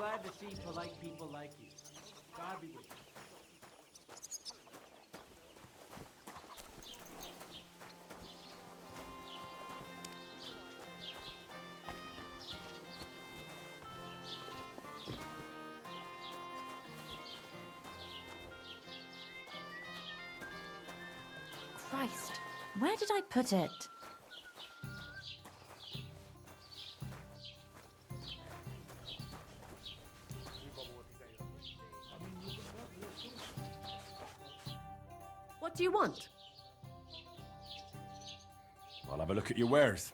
glad to see polite people like you. God be with you. Christ, where did I put it? What do you want? I'll have a look at your wares.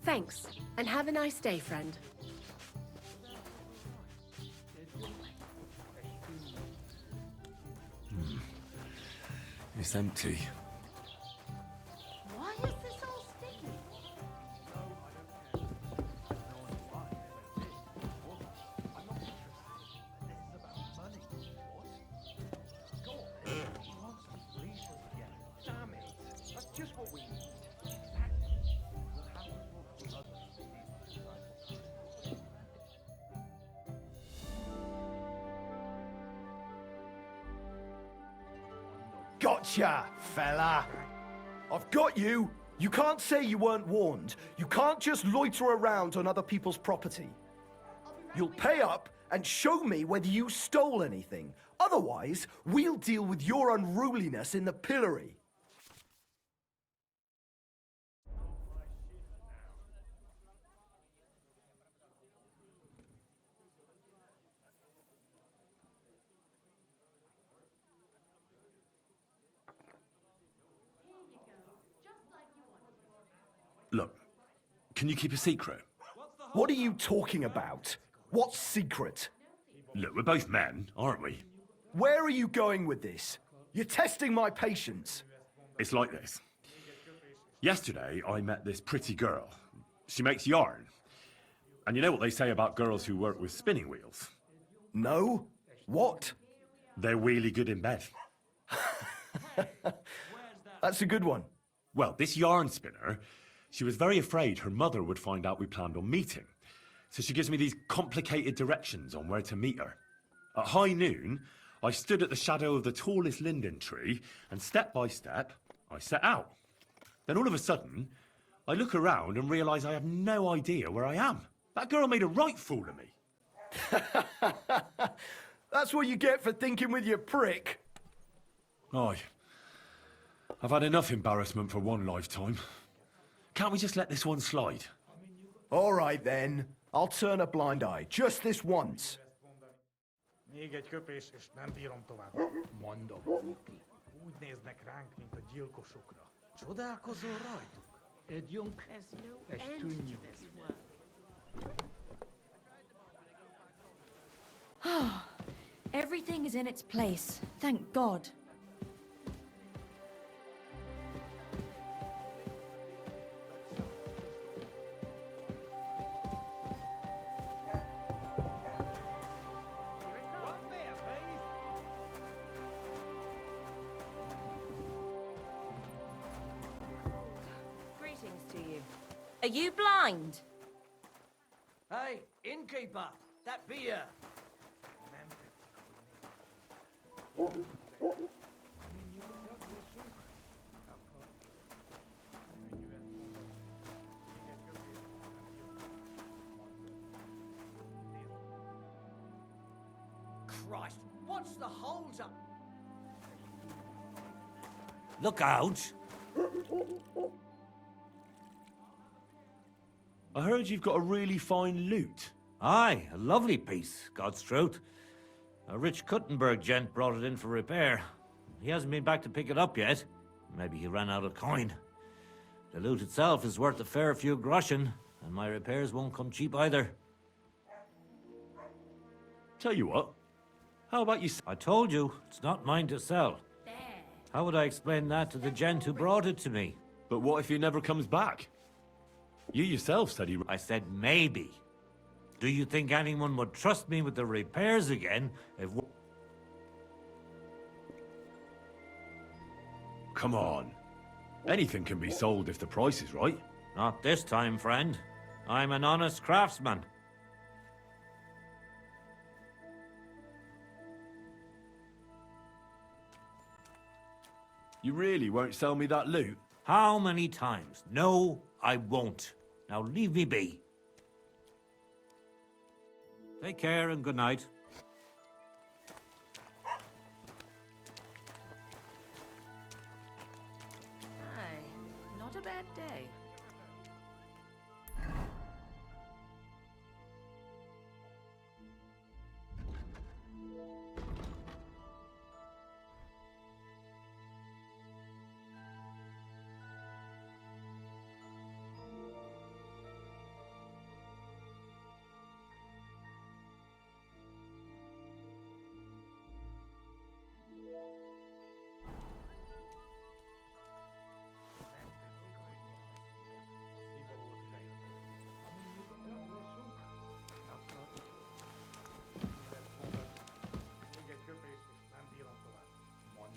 Thanks, and have a nice day, friend. It's empty. Why is this all sticky? Damn it. That's just what we need. Gotcha, fella! I've got you! You can't say you weren't warned. You can't just loiter around on other people's property. You'll pay up and show me whether you stole anything. Otherwise, we'll deal with your unruliness in the pillory. Look, can you keep a secret? What are you talking about? What's secret? Look, we're both men, aren't we? Where are you going with this? You're testing my patience. It's like this. Yesterday, I met this pretty girl. She makes yarn. And you know what they say about girls who work with spinning wheels? No? What? They're really good in bed. That's a good one. Well, this yarn spinner, she was very afraid her mother would find out we planned on meeting. So she gives me these complicated directions on where to meet her. At high noon, I stood at the shadow of the tallest linden tree, and step by step, I set out. Then all of a sudden, I look around and realise I have no idea where I am. That girl made a right fool of me. That's what you get for thinking with your prick. Aye. I've had enough embarrassment for one lifetime. Can't we just let this one slide? All right, then. I'll turn a blind eye, just this once. Még egy köpés, és nem bírom tovább. Mondom. Úgy néznek ránk, mint a gyilkosokra. Csodálkozol rajtuk? Együnk, és tűnjünk. Everything is in its place, thank God. Greetings to you. Are you blind? Hey, innkeeper, that beer. Christ, what's the hold up? Look out! I heard you've got a really fine lute. Aye, a lovely piece, God's truth. A rich Kuttenberg gent brought it in for repair. He hasn't been back to pick it up yet. Maybe he ran out of coin. The loot itself is worth a fair few groschen, and my repairs won't come cheap either. Tell you what, how about you... I told you, it's not mine to sell. How would I explain that to the gent who brought it to me? But what if he never comes back? You yourself said he... I said maybe. Do you think anyone would trust me with the repairs again if... come on. Anything can be sold if the price is right. Not this time, friend. I'm an honest craftsman. You really won't sell me that loot? How many times? No, I won't. Now leave me be. Take care and good night. Aye, not a bad day.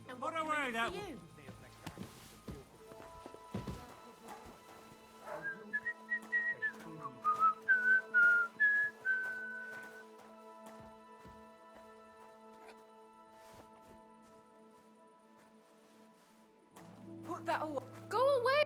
And Put what can away I do that for you? Put that away. Go away!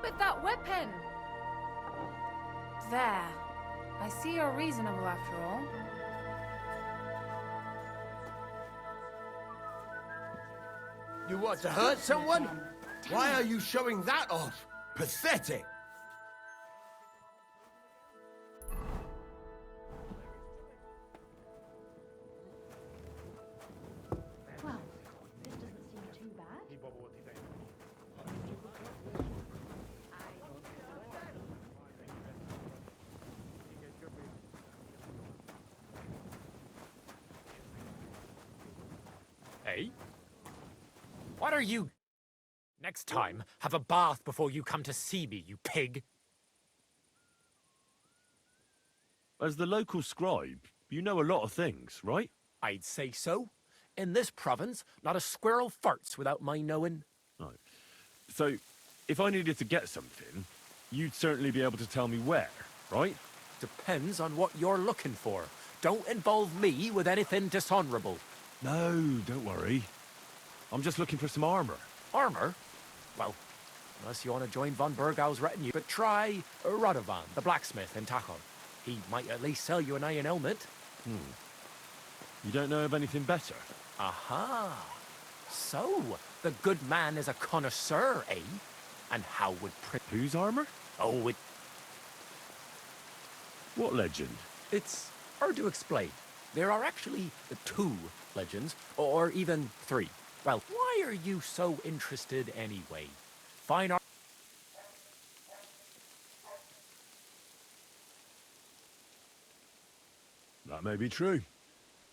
With that weapon! There. I see you're reasonable after all. You want to hurt someone? Why are you showing that off? Pathetic! Well, this doesn't seem too bad. Hey? What are you... Next time, have a bath before you come to see me, you pig. As the local scribe, you know a lot of things, right? I'd say so. In this province, not a squirrel farts without my knowing. Right. So, if I needed to get something, you'd certainly be able to tell me where, right? Depends on what you're looking for. Don't involve me with anything dishonorable. No, don't worry. I'm just looking for some armor. Armor? Well, unless you want to join von Burgau's retinue, but try Radovan, the blacksmith in Tachon. He might at least sell you an iron helmet. You don't know of anything better? Aha! So, the good man is a connoisseur, eh? And how would Whose armor? Oh, What legend? it's hard to explain. There are actually 2 legends, or even 3. Well, why are you so interested anyway? Fine art. That may be true.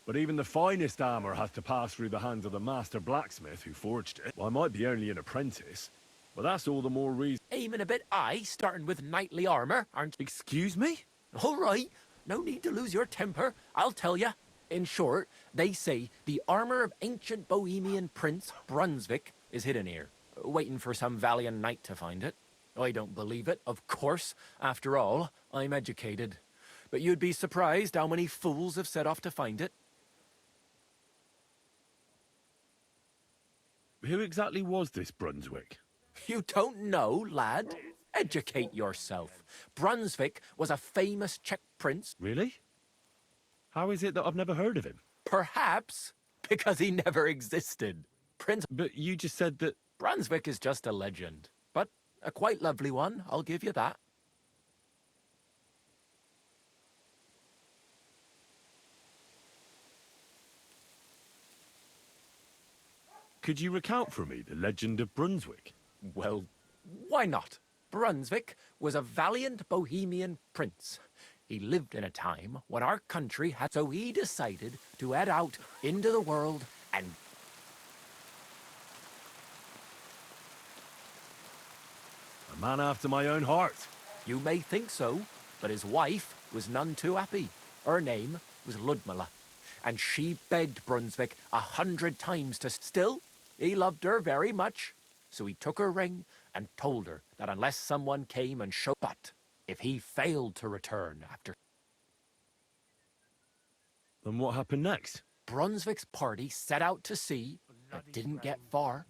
But even the finest armor has to pass through the hands of the master blacksmith who forged it. Well, I might be only an apprentice, but that's all the more reason... Aiming a bit high, starting with knightly armor, aren't you? Excuse me? All right, no need to lose your temper, I'll tell you. In short, they say the armor of ancient Bohemian Prince Brunswick is hidden here, waiting for some valiant knight to find it. I don't believe it, of course. After all, I'm educated. But you'd be surprised how many fools have set off to find it. Who exactly was this Brunswick? You don't know, lad? Educate yourself. Brunswick was a famous Czech prince. Really? How is it that I've never heard of him? Perhaps because he never existed. Prince But you just said that... Brunswick is just a legend, but a quite lovely one, I'll give you that. Could you recount for me the legend of Brunswick? Well, why not? Brunswick was a valiant Bohemian prince. He lived in a time when our country had... So he decided to head out into the world and... A man after my own heart. You may think so, but his wife was none too happy. Her name was Ludmilla, and she begged Brunswick 100 times to... Still, he loved her very much, so he took her ring and told her that unless someone came and showed... But if he failed to return after... Then what happened next? Brunswick's party set out to sea, but didn't get far.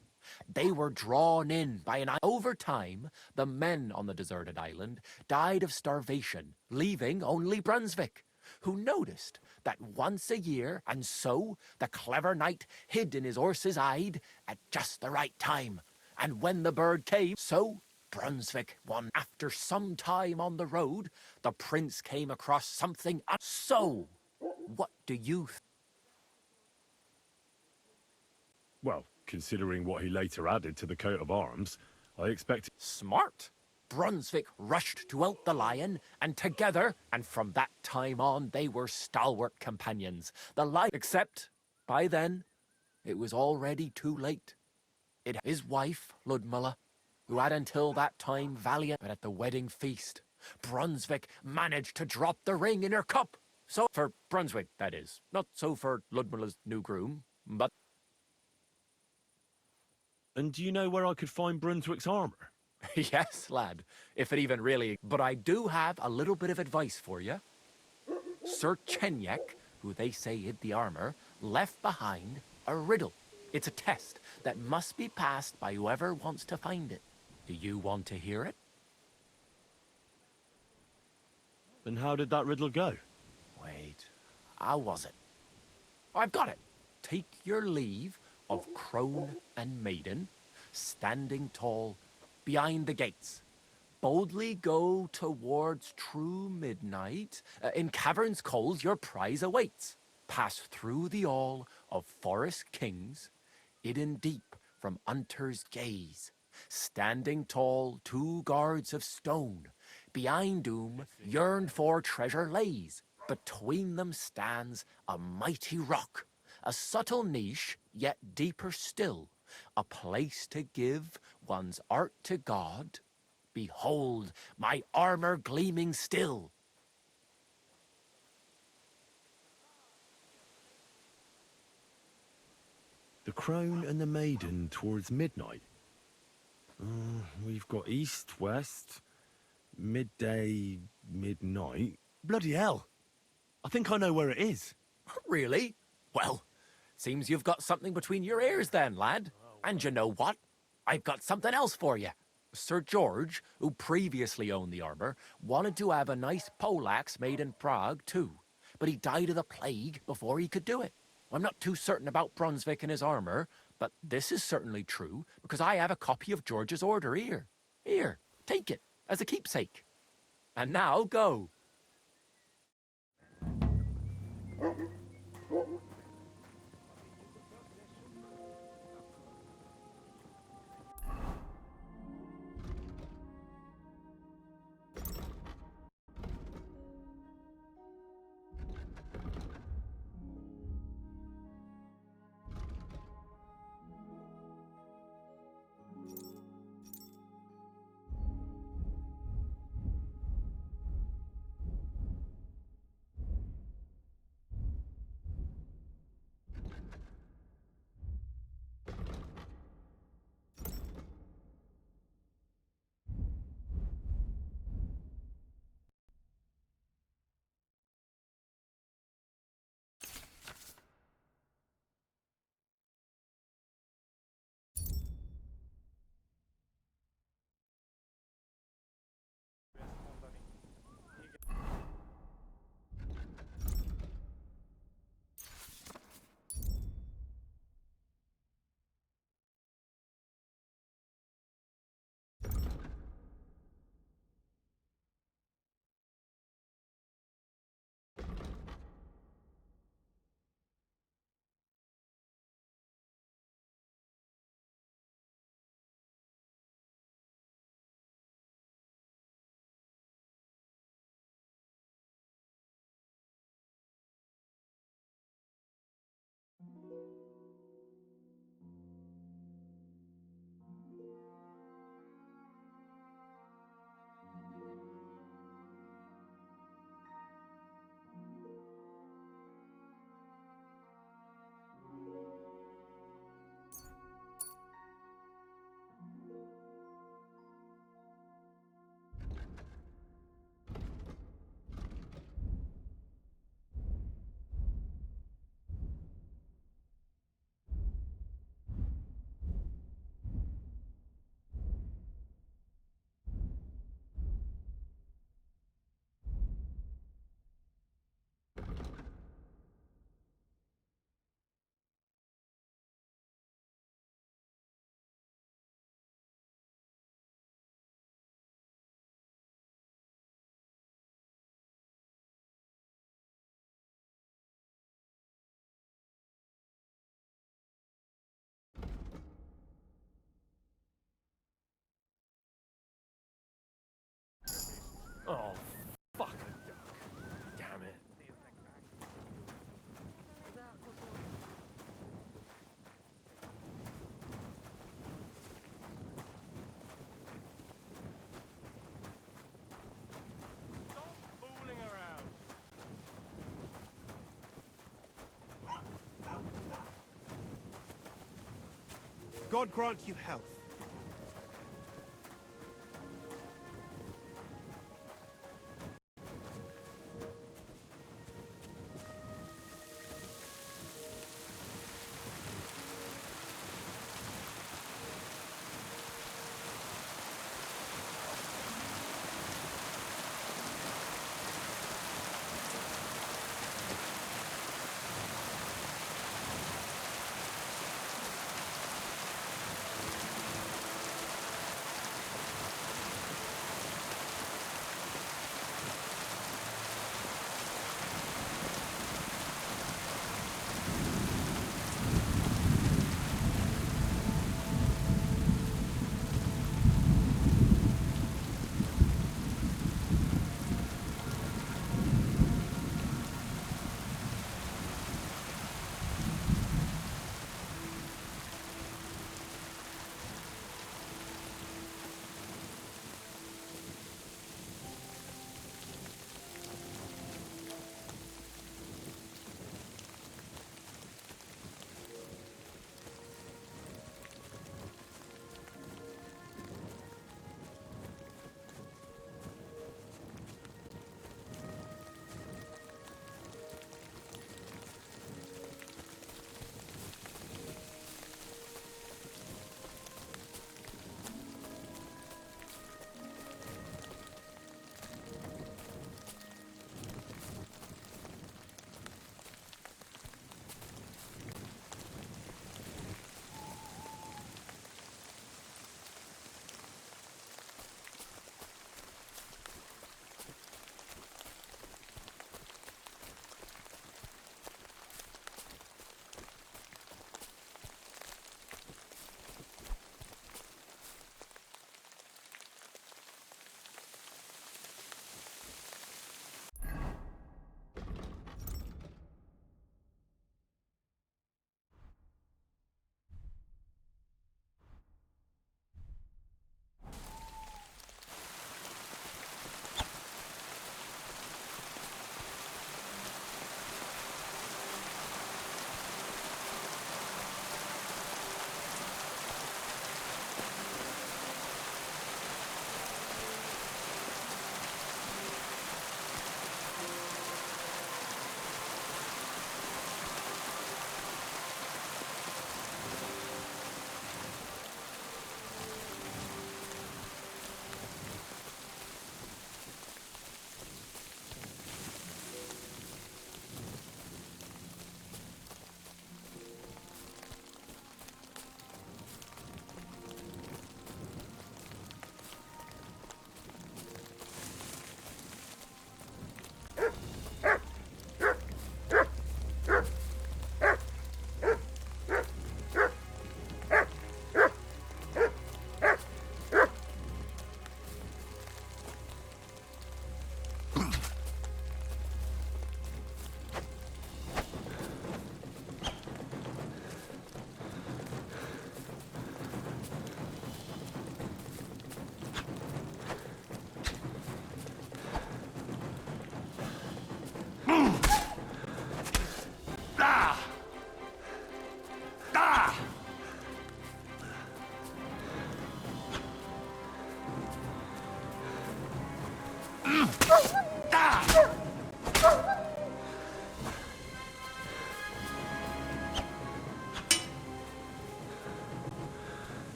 They were drawn in by an... Over time, the men on the deserted island died of starvation, leaving only Brunswick, who noticed that once a year, and so the clever knight hid in his horse's hide at just the right time. And when the bird came, so Brunswick won. After some time on the road, the prince came across something... So, what do you... Well, considering what he later added to the coat of arms, I expected... Smart. Brunswick rushed to out the lion, and together, and from that time on, they were stalwart companions. The lion... Except, by then, it was already too late. His wife, Ludmilla, who had until that time valiant, but at the wedding feast, Brunswick managed to drop the ring in her cup. So, for Brunswick, that is. Not so for Ludmilla's new groom, but... And do you know where I could find Brunswick's armor? Yes, lad, if it even really... But I do have a little bit of advice for you. Sir Chenyek, who they say hid the armor, left behind a riddle. It's a test that must be passed by whoever wants to find it. Do you want to hear it? Then how did that riddle go? Wait, how was it? I've got it. Take your leave of crone and maiden, standing tall behind the gates. Boldly go towards true midnight. In caverns cold your prize awaits. Pass through the all of forest kings, hidden deep from hunter's gaze. Standing tall, 2 guards of stone. Behind whom yearned for treasure lays. Between them stands a mighty rock. A subtle niche, yet deeper still. A place to give one's art to God. Behold, my armor gleaming still. The crone and the maiden towards midnight. We've got east, west, midday, midnight. Bloody hell! I think I know where it is. Really? Well, seems you've got something between your ears then, lad. And you know what? I've got something else for you. Sir George, who previously owned the armor, wanted to have a nice poleaxe made in Prague too, but he died of the plague before he could do it. I'm not too certain about Brunswick and his armor, but this is certainly true, because I have a copy of George's order here. Here, take it, as a keepsake. And now, go. God grant you health.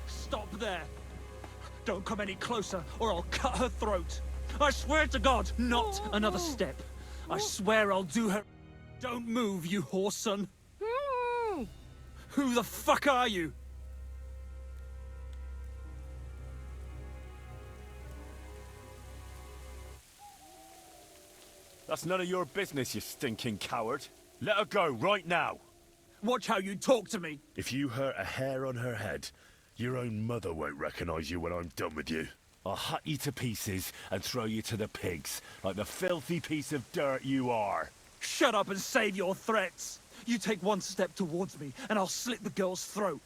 Stop there! Don't come any closer, or I'll cut her throat. I swear to God, not another step. I swear I'll do her... Don't move, you whore son. Who the fuck are you? That's none of your business, you stinking coward. Let her go, right now. Watch how you talk to me. If you hurt a hair on her head, your own mother won't recognize you when I'm done with you. I'll hut you to pieces and throw you to the pigs, like the filthy piece of dirt you are. Shut up and save your threats. You take one step towards me, and I'll slit the girl's throat.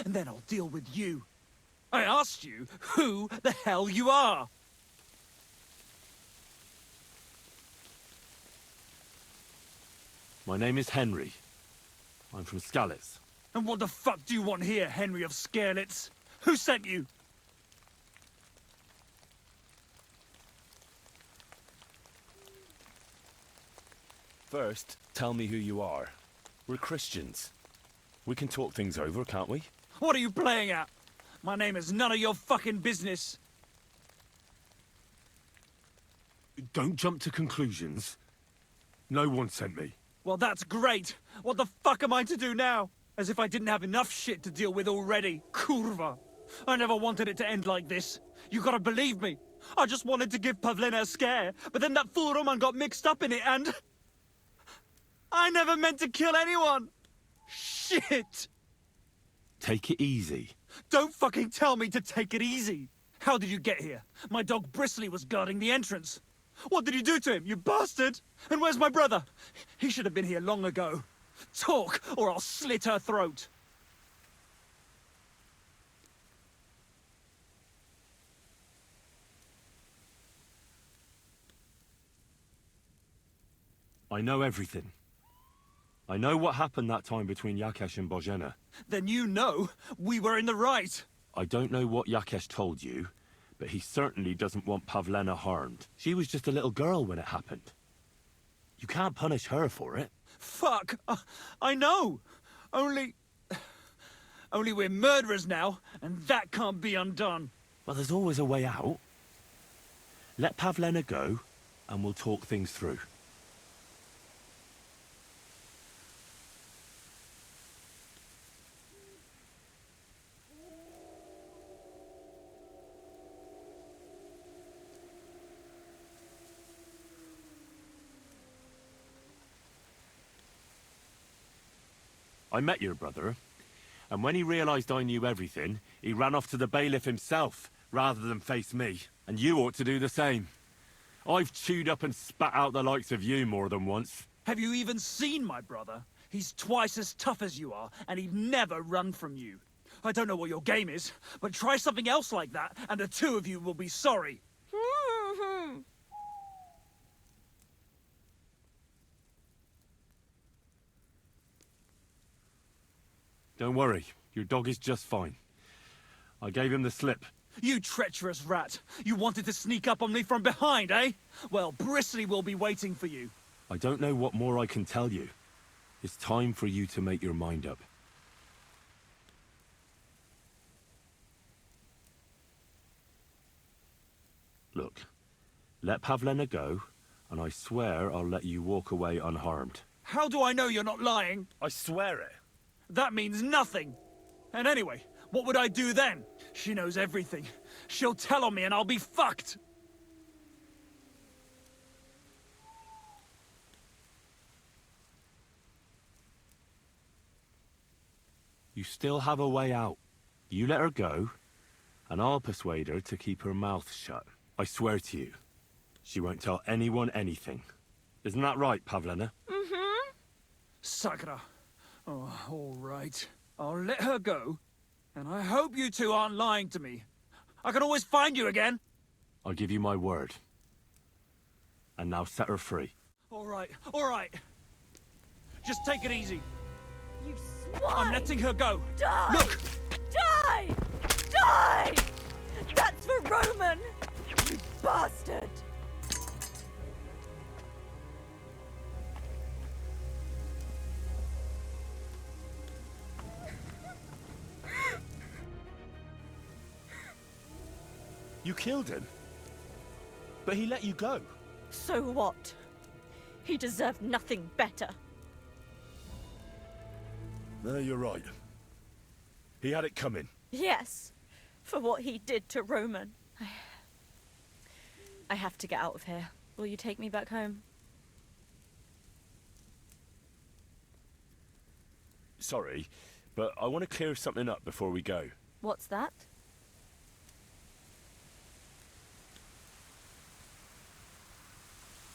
And then I'll deal with you. I asked you who the hell you are. My name is Henry. I'm from Skalitz. And what the fuck do you want here, Henry of Skalitz? Who sent you? First, tell me who you are. We're Christians. We can talk things over, can't we? What are you playing at? My name is none of your fucking business. Don't jump to conclusions. No one sent me. Well, that's great. What the fuck am I to do now? As if I didn't have enough shit to deal with already. Kurva. I never wanted it to end like this. You gotta believe me. I just wanted to give Pavlena a scare, but then that fool Roman got mixed up in it and... I never meant to kill anyone! Shit! Take it easy. Don't fucking tell me to take it easy! How did you get here? My dog Bristly was guarding the entrance. What did you do to him, you bastard? And where's my brother? He should have been here long ago. Talk, or I'll slit her throat. I know everything. I know what happened that time between Yakesh and Bozhena. Then you know we were in the right. I don't know what Yakesh told you, but he certainly doesn't want Pavlena harmed. She was just a little girl when it happened. You can't punish her for it. Fuck! I know! Only we're murderers now, and that can't be undone. Well, there's always a way out. Let Pavlena go, and we'll talk things through. I met your brother, and when he realized I knew everything, he ran off to the bailiff himself, rather than face me. And you ought to do the same. I've chewed up and spat out the likes of you more than once. Have you even seen my brother? He's twice as tough as you are, and he'd never run from you. I don't know what your game is, but try something else like that, and the two of you will be sorry. Don't worry, your dog is just fine. I gave him the slip. You treacherous rat! You wanted to sneak up on me from behind, eh? Well, Bristly will be waiting for you. I don't know what more I can tell you. It's time for you to make your mind up. Look, let Pavlena go, and I swear I'll let you walk away unharmed. How do I know you're not lying? I swear it. That means nothing. And anyway, what would I do then? She knows everything. She'll tell on me and I'll be fucked. You still have a way out. You let her go, and I'll persuade her to keep her mouth shut. I swear to you, she won't tell anyone anything. Isn't that right, Pavlena? Mm-hmm. Sakra. Oh, all right. I'll let her go, and I hope you two aren't lying to me. I can always find you again. I'll give you my word. And now set her free. All right, all right. Just take it easy. You swine! I'm letting her go. Die! Look! Die! Die! That's for Roman! You bastard! You killed him. But he let you go. So what? He deserved nothing better. No, you're right. He had it coming. Yes, for what he did to Roman. I have to get out of here. Will you take me back home? Sorry, but I want to clear something up before we go. What's that?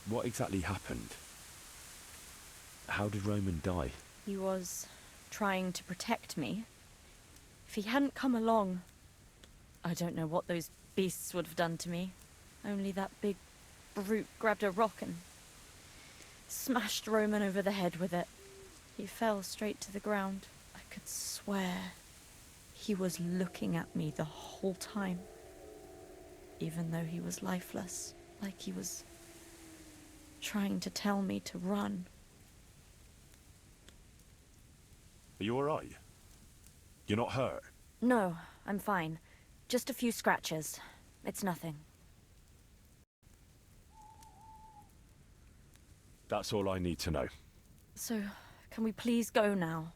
What exactly happened? How did Roman die? He was trying to protect me. If he hadn't come along, I don't know what those beasts would have done to me. Only that big brute grabbed a rock and smashed Roman over the head with it. He fell straight to the ground. I could swear he was looking at me the whole time, even though he was lifeless, like he was trying to tell me to run. Are you alright? You're not hurt? No, I'm fine. Just a few scratches. It's nothing. That's all I need to know. So, can we please go now?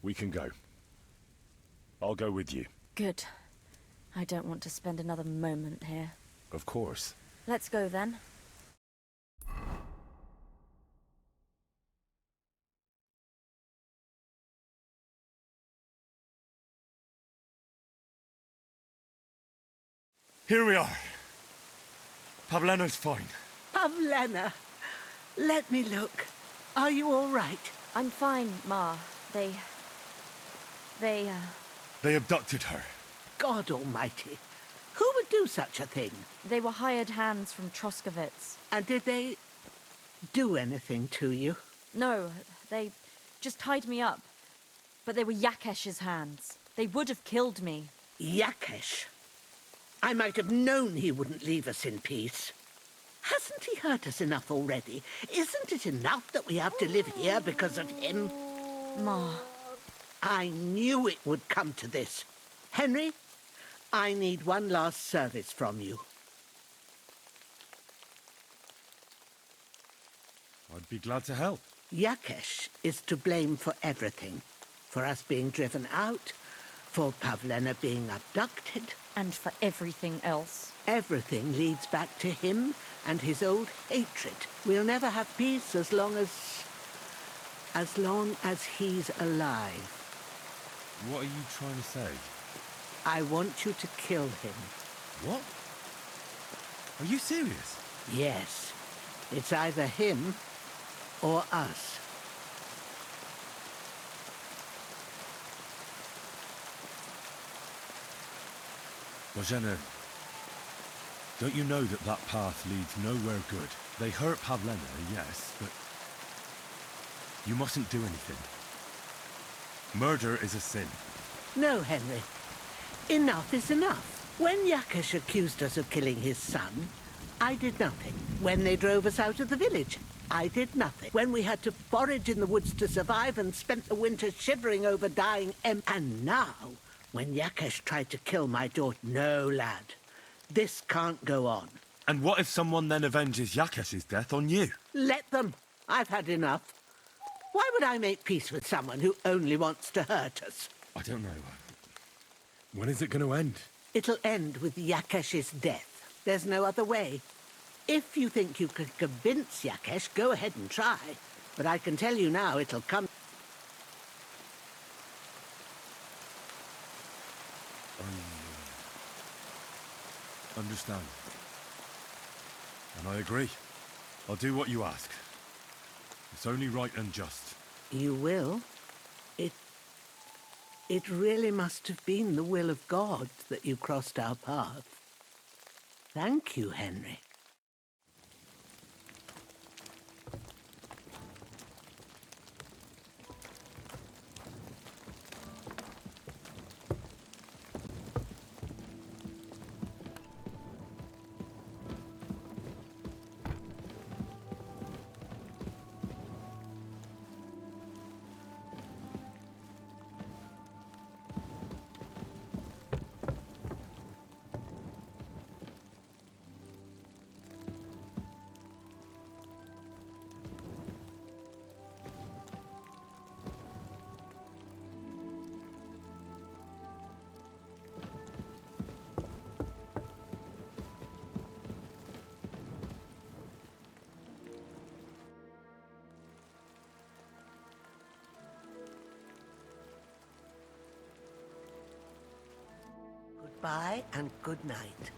We can go. I'll go with you. Good. I don't want to spend another moment here. Of course. Let's go then. Here we are. Pavlena's fine. Pavlena, let me look. Are you all right? I'm fine, Ma. They abducted her. God almighty. Who would do such a thing? They were hired hands from Troskovitz. And did they do anything to you? No, they just tied me up. But they were Yakesh's hands. They would have killed me. Yakesh? I might have known he wouldn't leave us in peace. Hasn't he hurt us enough already? Isn't it enough that we have to live here because of him? Ma. I knew it would come to this. Henry, I need one last service from you. I'd be glad to help. Yakesh is to blame for everything. For us being driven out, for Pavlena being abducted. And for everything else. Everything leads back to him and his old hatred. We'll never have peace as long as he's alive. What are you trying to say? I want you to kill him. What? Are you serious? Yes. It's either him or us. Bożena, don't you know that that path leads nowhere good? They hurt Pavlena, yes, but you mustn't do anything. Murder is a sin. No, Henry. Enough is enough. When Yakesh accused us of killing his son, I did nothing. When they drove us out of the village, I did nothing. When we had to forage in the woods to survive and spent the winter shivering over dying and now, when Yakesh tried to kill my daughter... No, lad. This can't go on. And what if someone then avenges Yakesh's death on you? Let them. I've had enough. Why would I make peace with someone who only wants to hurt us? I don't know. When is it going to end? It'll end with Yakesh's death. There's no other way. If you think you can convince Yakesh, go ahead and try. But I can tell you now, it'll come... I understand. And I agree. I'll do what you ask. It's only right and just. You will? It really must have been the will of God that you crossed our path. Thank you, Henry. Goodbye and good night.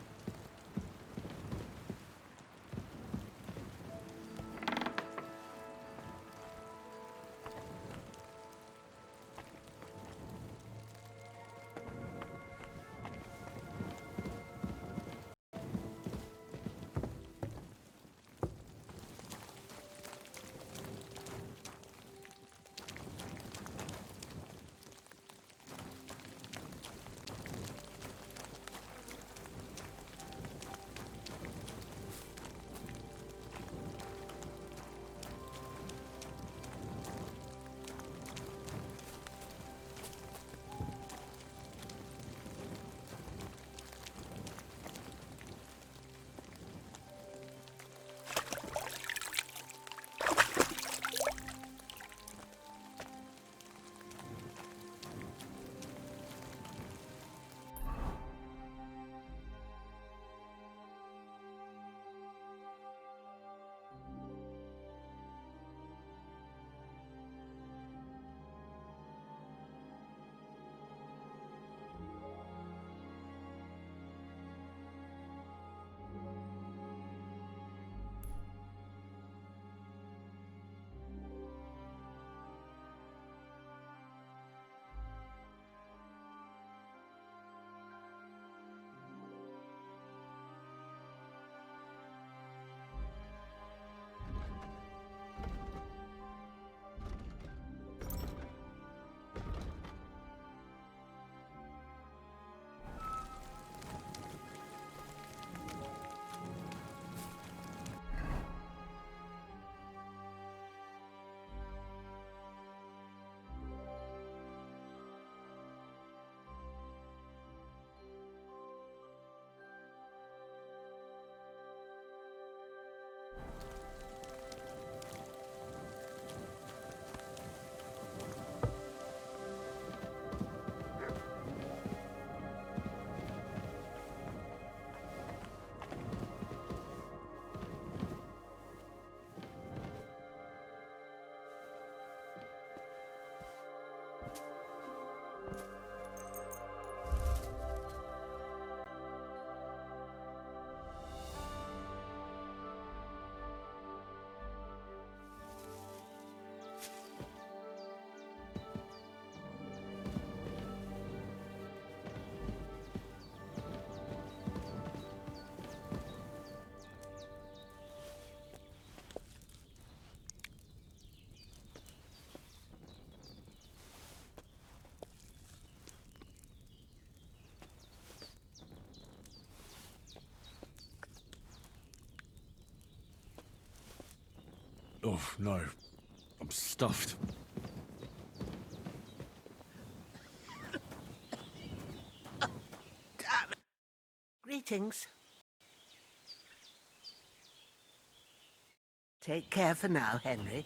Oh, no. I'm stuffed. Greetings. Take care for now, Henry.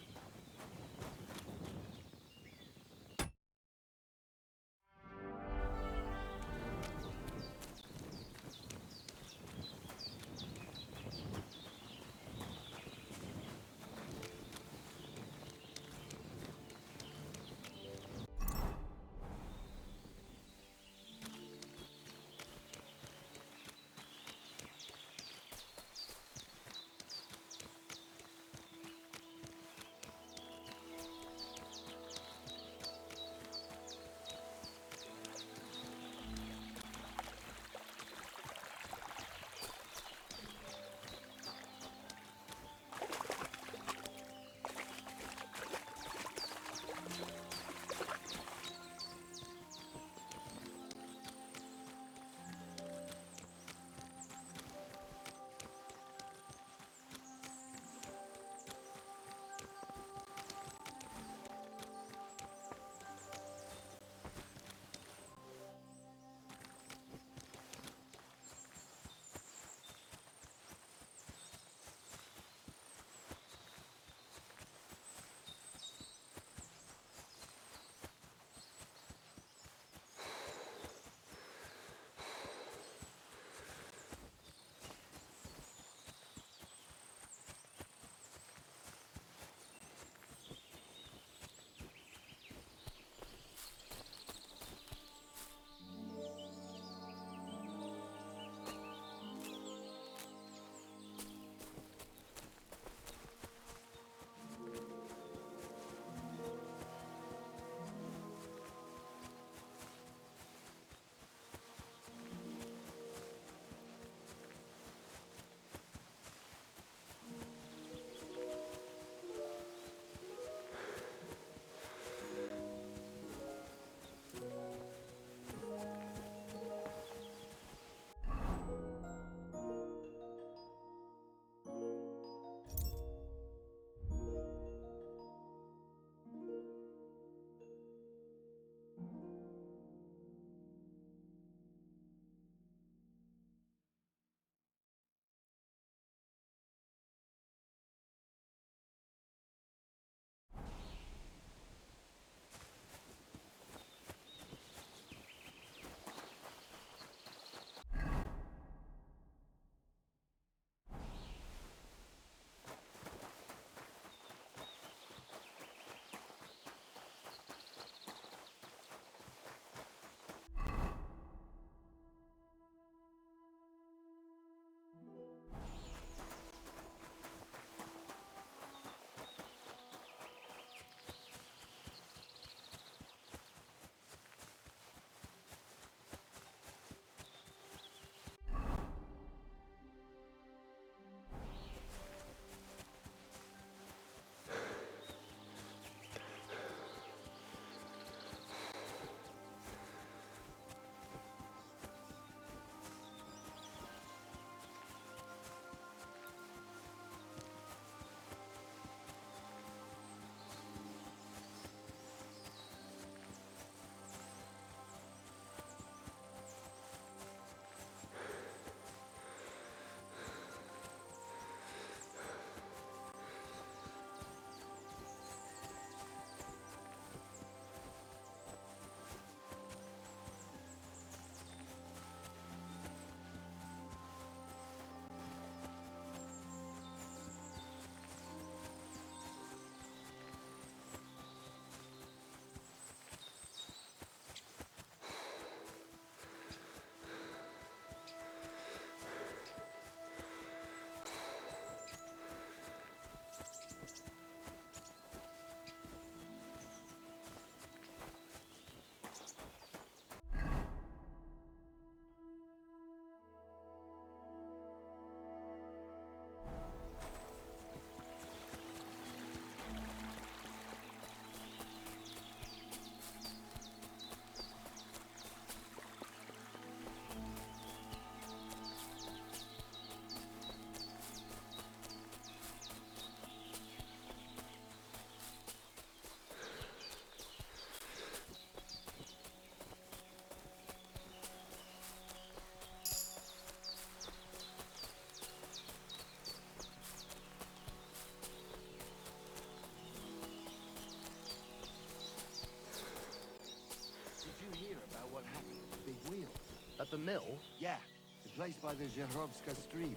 At the mill? Yeah, the place by the Zherovska stream.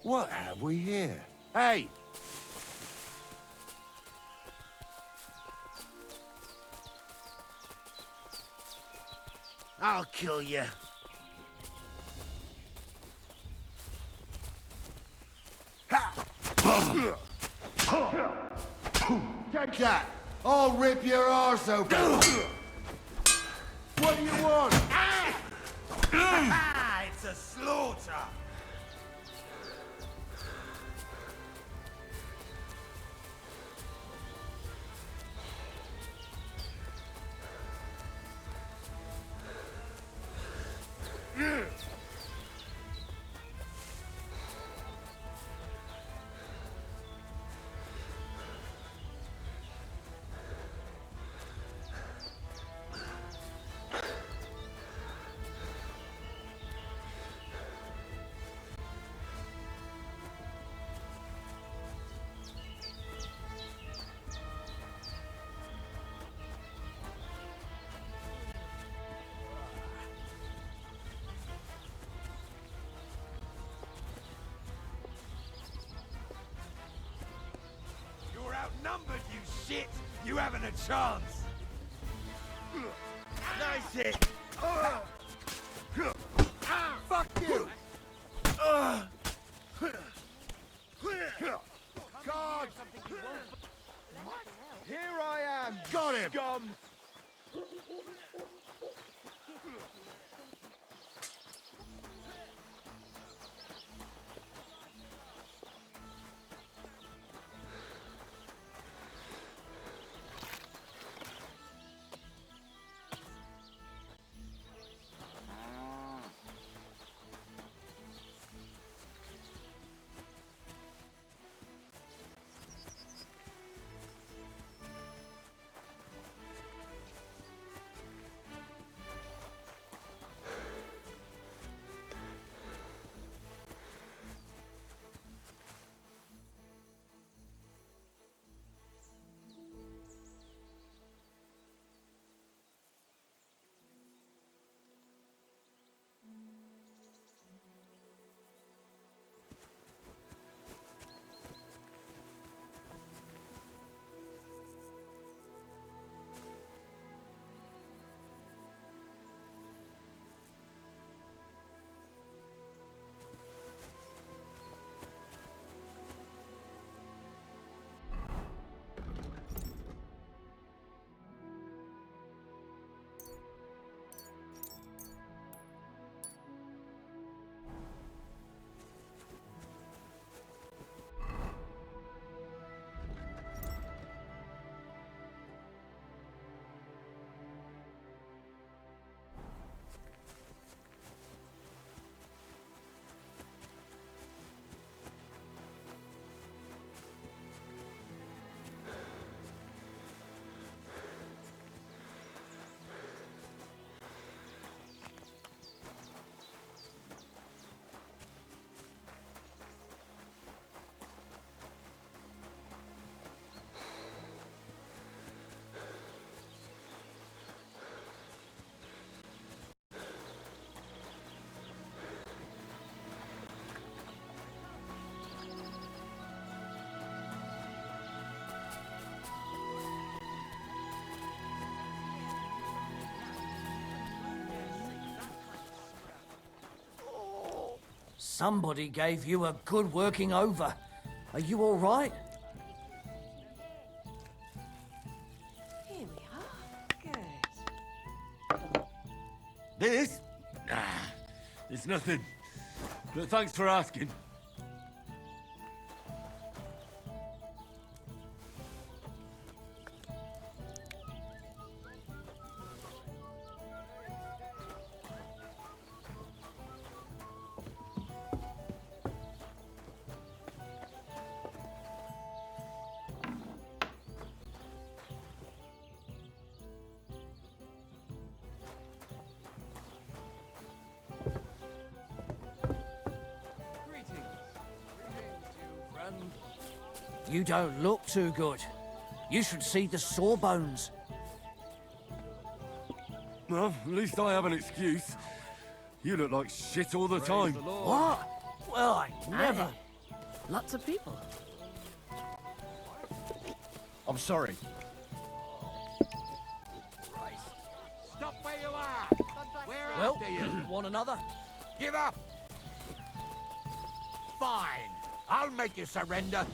What have we here? Hey! I'll kill you. Take that! I'll rip your arse open! What do you want? It's a slaughter! Outnumbered, you shit! You haven't a chance! Nice hit! Fuck you! God! Here I am! Got him! Scum! Somebody gave you a good working over. Are you all right? Here we are. Good. This? It's nothing. But thanks for asking. You don't look too good. You should see the sawbones. Well, at least I have an excuse. You look like shit all the time. What? Well, I never. Lots of people. I'm sorry. Stop where you are! Where Well, after you? one another. Give up! Fine. I'll make you surrender